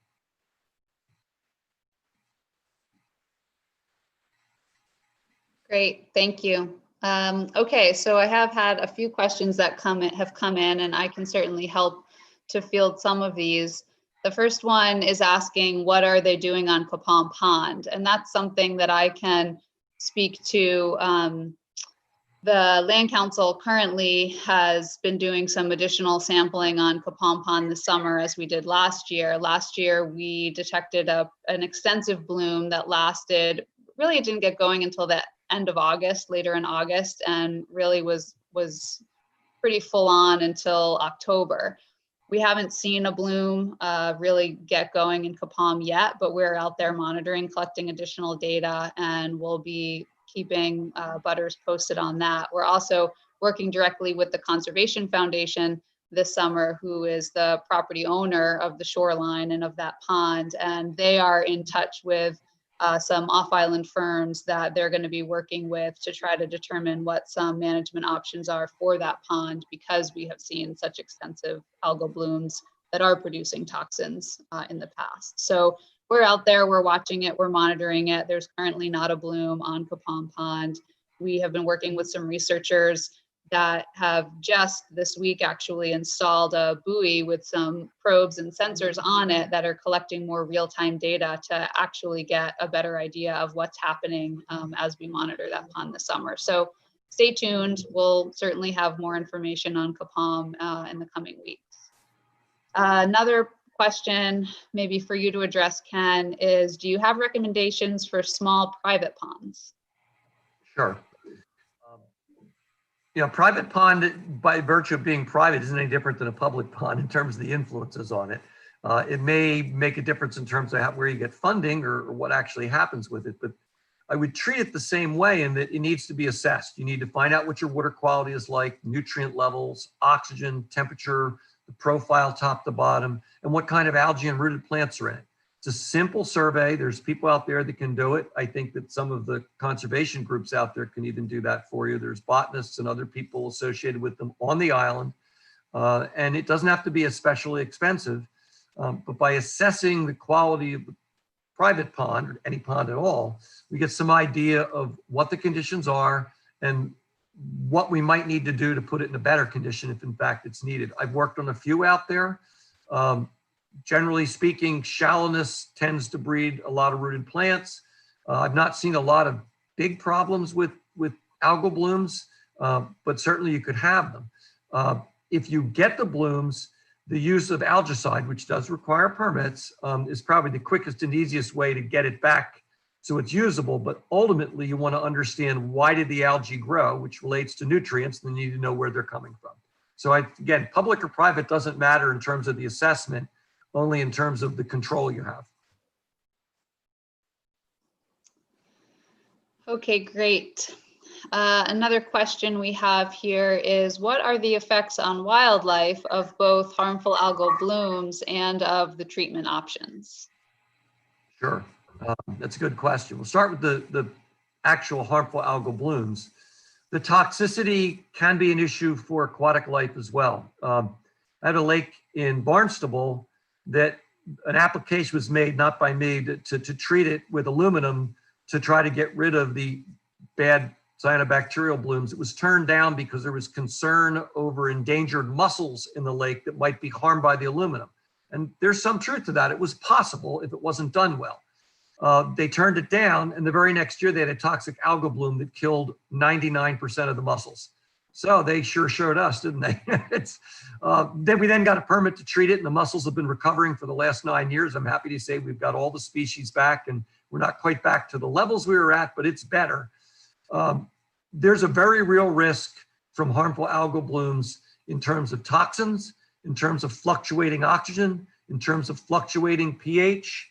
Great, thank you. Okay, so I have had a few questions that have come in, and I can certainly help to field some of these. The first one is asking, what are they doing on Capon Pond? And that's something that I can speak to. The Land Council currently has been doing some additional sampling on Capon Pond this summer, as we did last year. Last year, we detected an extensive bloom that lasted, really it didn't get going until the end of August, later in August, and really was pretty full on until October. We haven't seen a bloom really get going in Capon yet, but we're out there monitoring, collecting additional data, and we'll be keeping butters posted on that. We're also working directly with the Conservation Foundation this summer, who is the property owner of the shoreline and of that pond, and they are in touch with some off-island firms that they're going to be working with to try to determine what some management options are for that pond, because we have seen such extensive algal blooms that are producing toxins in the past. So we're out there, we're watching it, we're monitoring it. There's currently not a bloom on Capon Pond. We have been working with some researchers that have just this week actually installed a buoy with some probes and sensors on it that are collecting more real-time data to actually get a better idea of what's happening as we monitor that pond this summer. So stay tuned. We'll certainly have more information on Capon in the coming weeks. Another question maybe for you to address, Ken, is do you have recommendations for small private ponds? Sure. You know, private pond, by virtue of being private, isn't any different than a public pond in terms of the influences on it. It may make a difference in terms of where you get funding or what actually happens with it, but I would treat it the same way in that it needs to be assessed. You need to find out what your water quality is like, nutrient levels, oxygen, temperature, the profile top to bottom, and what kind of algae and rooted plants are in it. It's a simple survey. There's people out there that can do it. I think that some of the conservation groups out there can even do that for you. There's botanists and other people associated with them on the island. And it doesn't have to be especially expensive, but by assessing the quality of the private pond, or any pond at all, we get some idea of what the conditions are and what we might need to do to put it in a better condition if in fact it's needed. I've worked on a few out there. Generally speaking, shallowness tends to breed a lot of rooted plants. I've not seen a lot of big problems with algal blooms, but certainly you could have them. If you get the blooms, the use of algicide, which does require permits, is probably the quickest and easiest way to get it back so it's usable. But ultimately, you want to understand why did the algae grow, which relates to nutrients, and you need to know where they're coming from. So again, public or private doesn't matter in terms of the assessment, only in terms of the control you have. Okay, great. Another question we have here is, what are the effects on wildlife of both harmful algal blooms and of the treatment options? Sure, that's a good question. We'll start with the actual harmful algal blooms. The toxicity can be an issue for aquatic life as well. I had a lake in Barnstable that an application was made, not by me, to treat it with aluminum to try to get rid of the bad cyanobacterial blooms. It was turned down because there was concern over endangered mussels in the lake that might be harmed by the aluminum. And there's some truth to that. It was possible if it wasn't done well. They turned it down, and the very next year they had a toxic algal bloom that killed 99% of the mussels. So they sure showed us, didn't they? Then we got a permit to treat it, and the mussels have been recovering for the last 9 years. I'm happy to say we've got all the species back, and we're not quite back to the levels we were at, but it's better. There's a very real risk from harmful algal blooms in terms of toxins, in terms of fluctuating oxygen, in terms of fluctuating pH,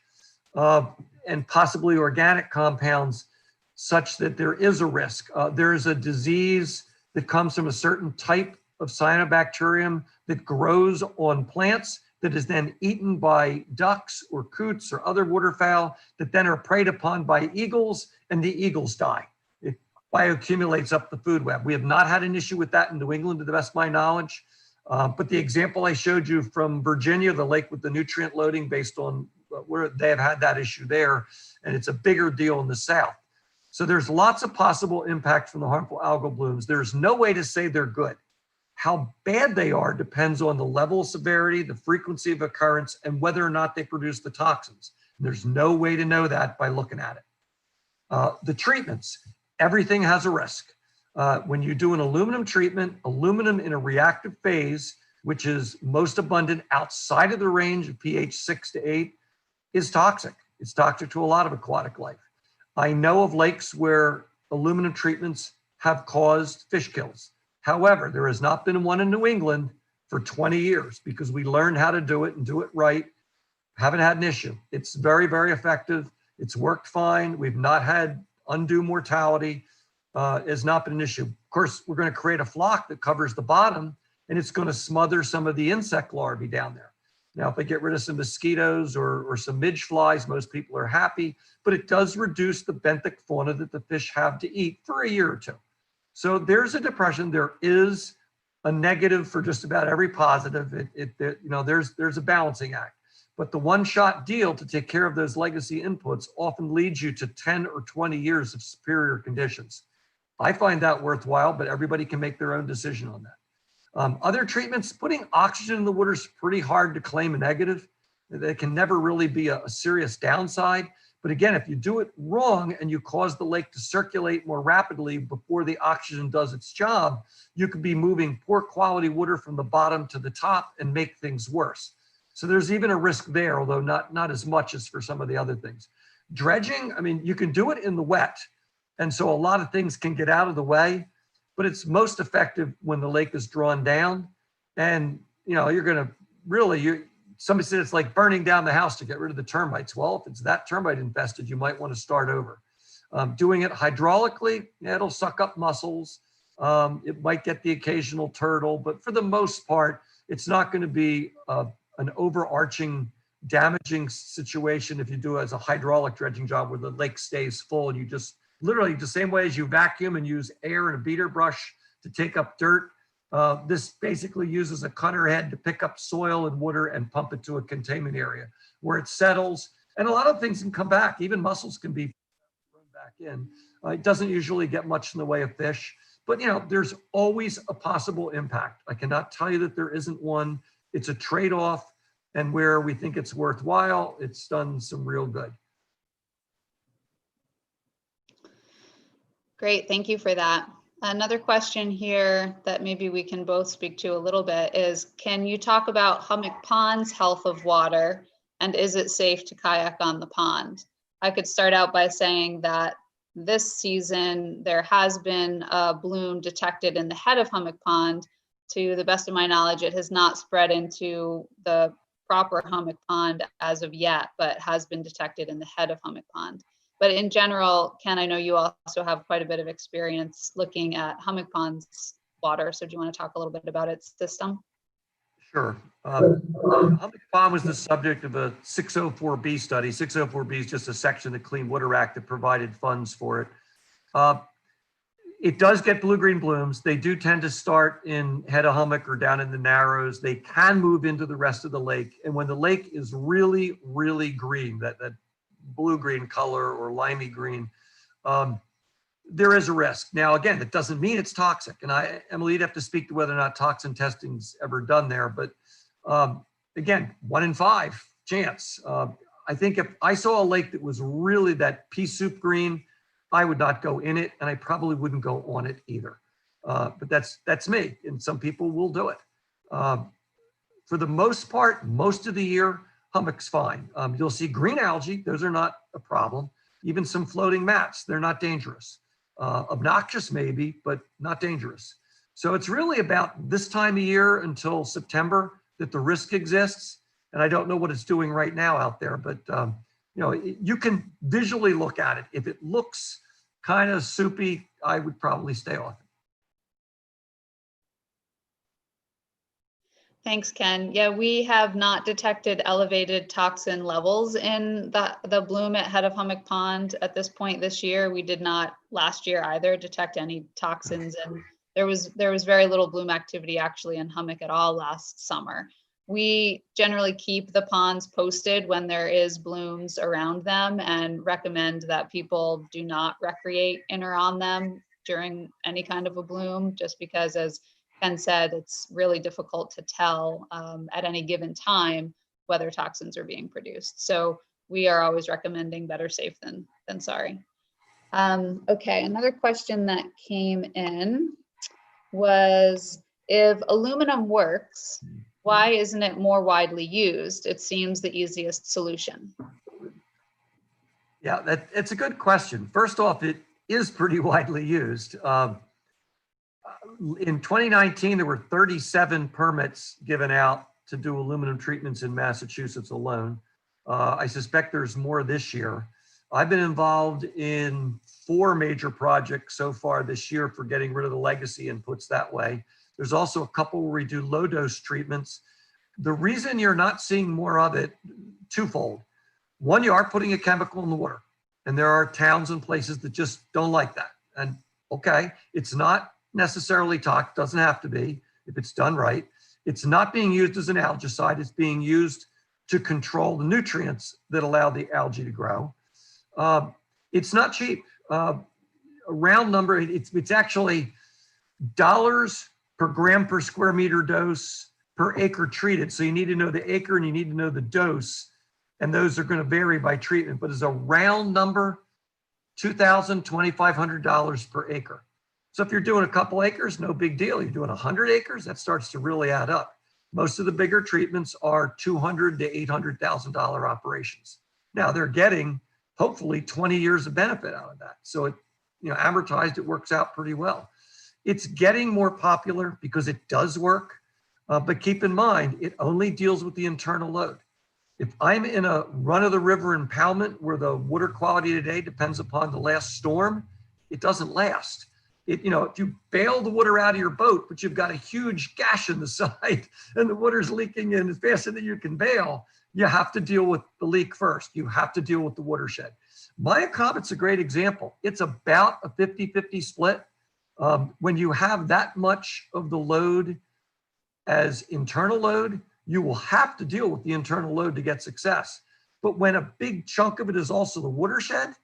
and possibly organic compounds, such that there is a risk. There is a disease that comes from a certain type of cyanobacterium that grows on plants that is then eaten by ducks or coots or other waterfowl that then are preyed upon by eagles, and the eagles die. It bioaccumulates up the food web. We have not had an issue with that in New England, to the best of my knowledge. But the example I showed you from Virginia, the lake with the nutrient loading based on where they have had that issue there, and it's a bigger deal in the South. So there's lots of possible impact from the harmful algal blooms. There's no way to say they're good. How bad they are depends on the level of severity, the frequency of occurrence, and whether or not they produce the toxins. And there's no way to know that by looking at it. The treatments, everything has a risk. When you do an aluminum treatment, aluminum in a reactive phase, which is most abundant outside of the range of pH 6 to 8, is toxic. It's toxic to a lot of aquatic life. I know of lakes where aluminum treatments have caused fish kills. However, there has not been one in New England for 20 years because we learned how to do it and do it right. Haven't had an issue. It's very, very effective. It's worked fine. We've not had undue mortality. Has not been an issue. Of course, we're going to create a flock that covers the bottom, and it's going to smother some of the insect larvae down there. Now, if I get rid of some mosquitoes or some midge flies, most people are happy, but it does reduce the benthic fauna that the fish have to eat for a year or two. So there's a depression. There is a negative for just about every positive. There's a balancing act. But the one-shot deal to take care of those legacy inputs often leads you to 10 or 20 years of superior conditions. I find that worthwhile, but everybody can make their own decision on that. Other treatments, putting oxygen in the water is pretty hard to claim a negative. It can never really be a serious downside. But again, if you do it wrong and you cause the lake to circulate more rapidly before the oxygen does its job, you could be moving poor quality water from the bottom to the top and make things worse. So there's even a risk there, although not as much as for some of the other things. Dredging, I mean, you can do it in the wet. And so a lot of things can get out of the way, but it's most effective when the lake is drawn down. And, you're going to really, somebody said it's like burning down the house to get rid of the termites. Well, if it's that termite infested, you might want to start over. Doing it hydraulically, it'll suck up mussels. It might get the occasional turtle, but for the most part, it's not going to be an overarching damaging situation if you do it as a hydraulic dredging job where the lake stays full and you just literally the same way as you vacuum and use air and a beater brush to take up dirt. This basically uses a cutter head to pick up soil and water and pump it to a containment area where it settles. And a lot of things can come back. Even mussels can be thrown back in. It doesn't usually get much in the way of fish, but there's always a possible impact. I cannot tell you that there isn't one. It's a trade-off, and where we think it's worthwhile, it's done some real good. Great, thank you for that. Another question here that maybe we can both speak to a little bit is, can you talk about Hummock Pond's health of water, and is it safe to kayak on the pond? I could start out by saying that this season there has been a bloom detected in the head of Hummock Pond. To the best of my knowledge, it has not spread into the proper Hummock Pond as of yet, but has been detected in the head of Hummock Pond. But in general, Ken, I know you also have quite a bit of experience looking at Hummock Pond's water. So do you want to talk a little bit about its system? Sure. Hummock Pond was the subject of a 604B study. 604B is just a section of the Clean Water Act that provided funds for it. It does get blue-green blooms. They do tend to start in head of Hummock or down in the Narrows. They can move into the rest of the lake. And when the lake is really, really green, that blue-green color or limey green, there is a risk. Now, again, that doesn't mean it's toxic. And Emily, you'd have to speak to whether or not toxin testing's ever done there. But again, 1 in 5 chance. I think if I saw a lake that was really that pea soup green, I would not go in it, and I probably wouldn't go on it either. But that's me, and some people will do it. For the most part, most of the year, Hummock's fine. You'll see green algae; those are not a problem. Even some floating mats, they're not dangerous. Obnoxious maybe, but not dangerous. So it's really about this time of year until September that the risk exists, and I don't know what it's doing right now out there, but you can visually look at it. If it looks kind of soupy, I would probably stay off it. Thanks, Ken. Yeah, we have not detected elevated toxin levels in the bloom at head of Hummock Pond at this point this year. We did not last year either detect any toxins, and there was very little bloom activity actually in Hummock at all last summer. We generally keep the ponds posted when there is blooms around them and recommend that people do not recreate in or on them during any kind of a bloom, just because, as Ken said, it's really difficult to tell at any given time whether toxins are being produced. So we are always recommending better safe than sorry. Okay, another question that came in was, if aluminum works, why isn't it more widely used? It seems the easiest solution. Yeah, it's a good question. First off, it is pretty widely used. In 2019, there were 37 permits given out to do aluminum treatments in Massachusetts alone. I suspect there's more this year. I've been involved in 4 major projects so far this year for getting rid of the legacy inputs that way. There's also a couple where we do low dose treatments. The reason you're not seeing more of it, twofold. One, you are putting a chemical in the water, and there are towns and places that just don't like that. And okay, it's not necessarily toxic, doesn't have to be if it's done right. It's not being used as an algicide, it's being used to control the nutrients that allow the algae to grow. It's not cheap. A round number, it's actually dollars per gram per square meter dose per acre treated. So you need to know the acre and you need to know the dose, and those are going to vary by treatment. But as a round number, $2,000, $2,500 per acre. So if you're doing a couple acres, no big deal. You're doing 100 acres, that starts to really add up. Most of the bigger treatments are $200,000 to $800,000 operations. Now they're getting hopefully 20 years of benefit out of that. So it, amortized, it works out pretty well. It's getting more popular because it does work, but keep in mind, it only deals with the internal load. If I'm in a run-of-the-river impoundment where the water quality today depends upon the last storm, it doesn't last. If you bail the water out of your boat, but you've got a huge gash in the side and the water's leaking in as fast as you can bail, you have to deal with the leak first. You have to deal with the watershed. Miacomet's a great example. It's about a 50-50 split. When you have that much of the load as internal load, you will have to deal with the internal load to get success. But when a big chunk of it is also the watershed,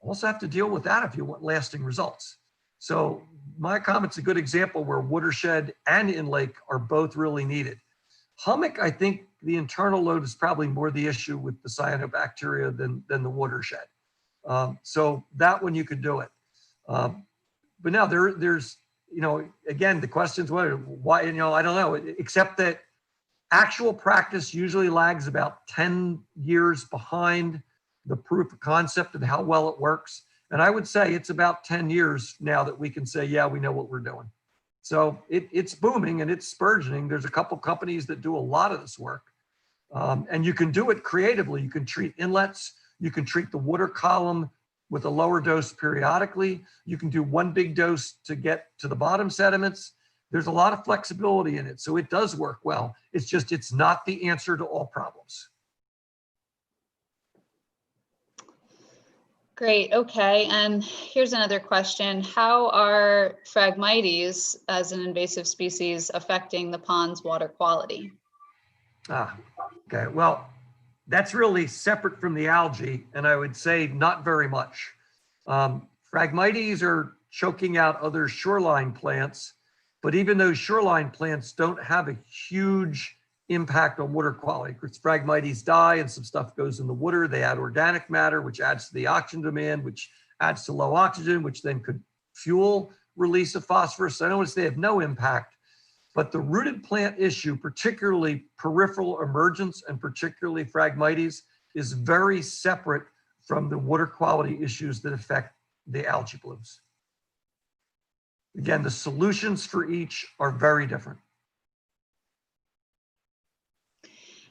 you also have to deal with that if you want lasting results. So Miacomet's a good example where watershed and in-lake are both really needed. Hummock, I think the internal load is probably more the issue with the cyanobacteria than the watershed. So that one you could do it. But now there's, again, the question's why, I don't know, except that actual practice usually lags about 10 years behind the proof of concept of how well it works. And I would say it's about 10 years now that we can say, yeah, we know what we're doing. So it's booming and it's burgeoning. There's a couple companies that do a lot of this work. And you can do it creatively. You can treat inlets. You can treat the water column with a lower dose periodically. You can do one big dose to get to the bottom sediments. There's a lot of flexibility in it. So it does work well. It's just, it's not the answer to all problems. Great, okay, and here's another question. How are Phragmites as an invasive species affecting the pond's water quality? Okay, well, that's really separate from the algae, and I would say not very much. Phragmites are choking out other shoreline plants, but even those shoreline plants don't have a huge impact on water quality. Because Phragmites die and some stuff goes in the water. They add organic matter, which adds to the oxygen demand, which adds to low oxygen, which then could fuel release of phosphorus. So I don't want to say they have no impact, but the rooted plant issue, particularly peripheral emergence and particularly Phragmites, is very separate from the water quality issues that affect the algae blooms. Again, the solutions for each are very different.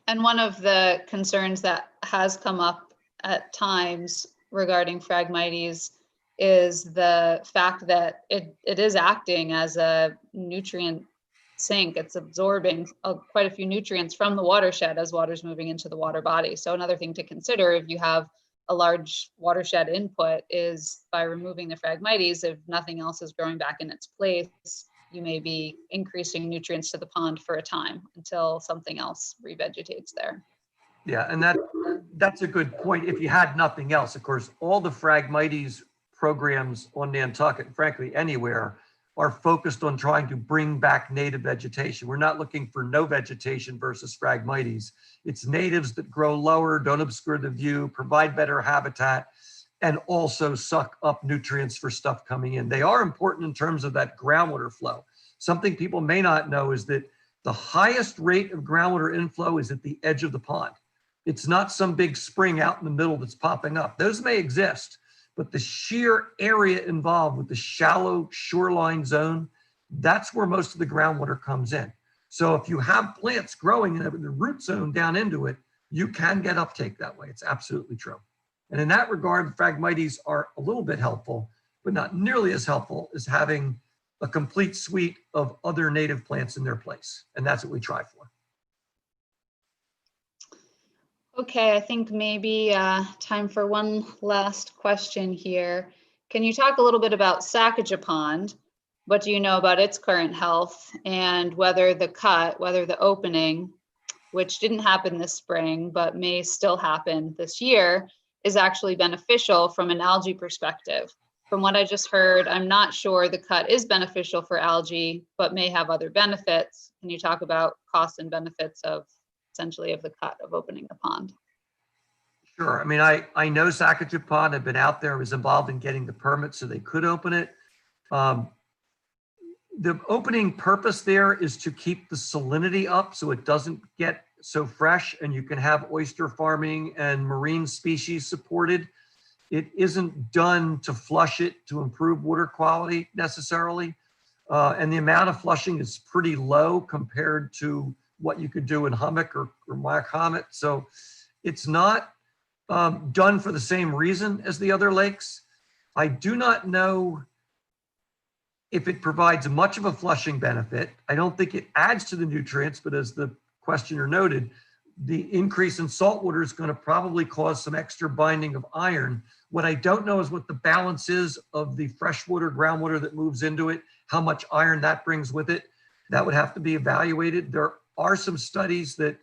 And one of the concerns that has come up at times regarding Phragmites is the fact that it is acting as a nutrient sink. It's absorbing quite a few nutrients from the watershed as water's moving into the water body. So another thing to consider if you have a large watershed input is by removing the Phragmites, if nothing else is growing back in its place, you may be increasing nutrients to the pond for a time until something else revegetates there. Yeah, and that's a good point. If you had nothing else, of course, all the Phragmites programs on Nantucket, frankly, anywhere, are focused on trying to bring back native vegetation. We're not looking for no vegetation versus Phragmites. It's natives that grow lower, don't obscure the view, provide better habitat, and also suck up nutrients for stuff coming in. They are important in terms of that groundwater flow. Something people may not know is that the highest rate of groundwater inflow is at the edge of the pond. It's not some big spring out in the middle that's popping up. Those may exist, but the sheer area involved with the shallow shoreline zone, that's where most of the groundwater comes in. So if you have plants growing in the root zone down into it, you can get uptake that way. It's absolutely true. And in that regard, Phragmites are a little bit helpful, but not nearly as helpful as having a complete suite of other native plants in their place. And that's what we try for. Okay, I think maybe time for one last question here. Can you talk a little bit about Sacajah Pond? What do you know about its current health, and whether the opening, which didn't happen this spring, but may still happen this year, is actually beneficial from an algae perspective? From what I just heard, I'm not sure the cut is beneficial for algae, but may have other benefits. Can you talk about costs and benefits of essentially of the cut of opening the pond? Sure. I mean, I know Sacajah Pond. I've been out there, was involved in getting the permit so they could open it. The opening purpose there is to keep the salinity up so it doesn't get so fresh, and you can have oyster farming and marine species supported. It isn't done to flush it to improve water quality necessarily. And the amount of flushing is pretty low compared to what you could do in Hummock or Miacomet. So it's not done for the same reason as the other lakes. I do not know if it provides much of a flushing benefit. I don't think it adds to the nutrients, but as the questioner noted, the increase in salt water is going to probably cause some extra binding of iron. What I don't know is what the balance is of the freshwater groundwater that moves into it, how much iron that brings with it. That would have to be evaluated. There are some studies that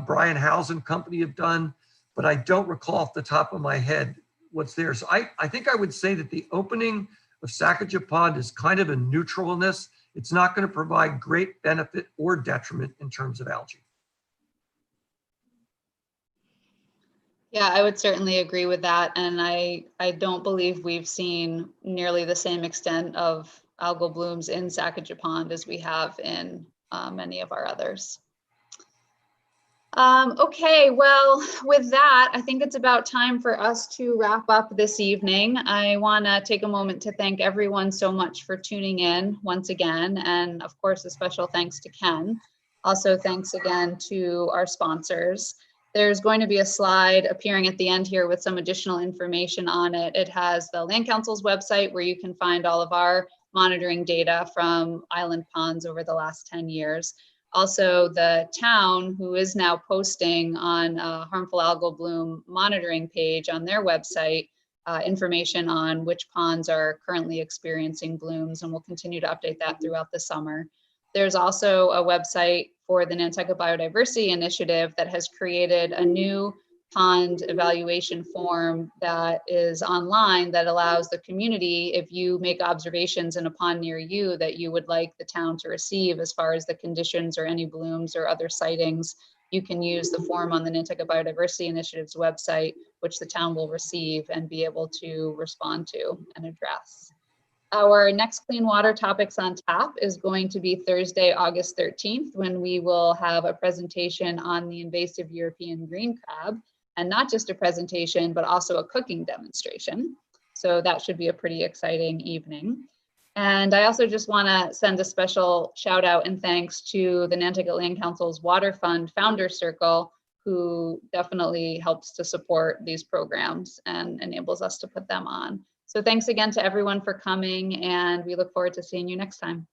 Brian Howes and company have done, but I don't recall off the top of my head what's there. So I think I would say that the opening of Sacajah Pond is kind of a neutral in this. It's not going to provide great benefit or detriment in terms of algae. Yeah, I would certainly agree with that. And I don't believe we've seen nearly the same extent of algal blooms in Sacajah Pond as we have in many of our others. Okay, well, with that, I think it's about time for us to wrap up this evening. I want to take a moment to thank everyone so much for tuning in once again. And of course, a special thanks to Ken. Also, thanks again to our sponsors. There's going to be a slide appearing at the end here with some additional information on it. It has the Land Council's website where you can find all of our monitoring data from island ponds over the last 10 years. Also, the town, who is now posting on a Harmful Algal Bloom monitoring page on their website, information on which ponds are currently experiencing blooms, and we'll continue to update that throughout the summer. There's also a website for the Nantucket Biodiversity Initiative that has created a new pond evaluation form that is online that allows the community, if you make observations in a pond near you that you would like the town to receive as far as the conditions or any blooms or other sightings, you can use the form on the Nantucket Biodiversity Initiative's website, which the town will receive and be able to respond to and address. Our next Clean Water Topics on Tap is going to be Thursday, August 13th, when we will have a presentation on the invasive European green crab. And not just a presentation, but also a cooking demonstration. So that should be a pretty exciting evening. And I also just want to send a special shout out and thanks to the Nantucket Land Council's Water Fund Founder Circle, who definitely helps to support these programs and enables us to put them on. So thanks again to everyone for coming, and we look forward to seeing you next time.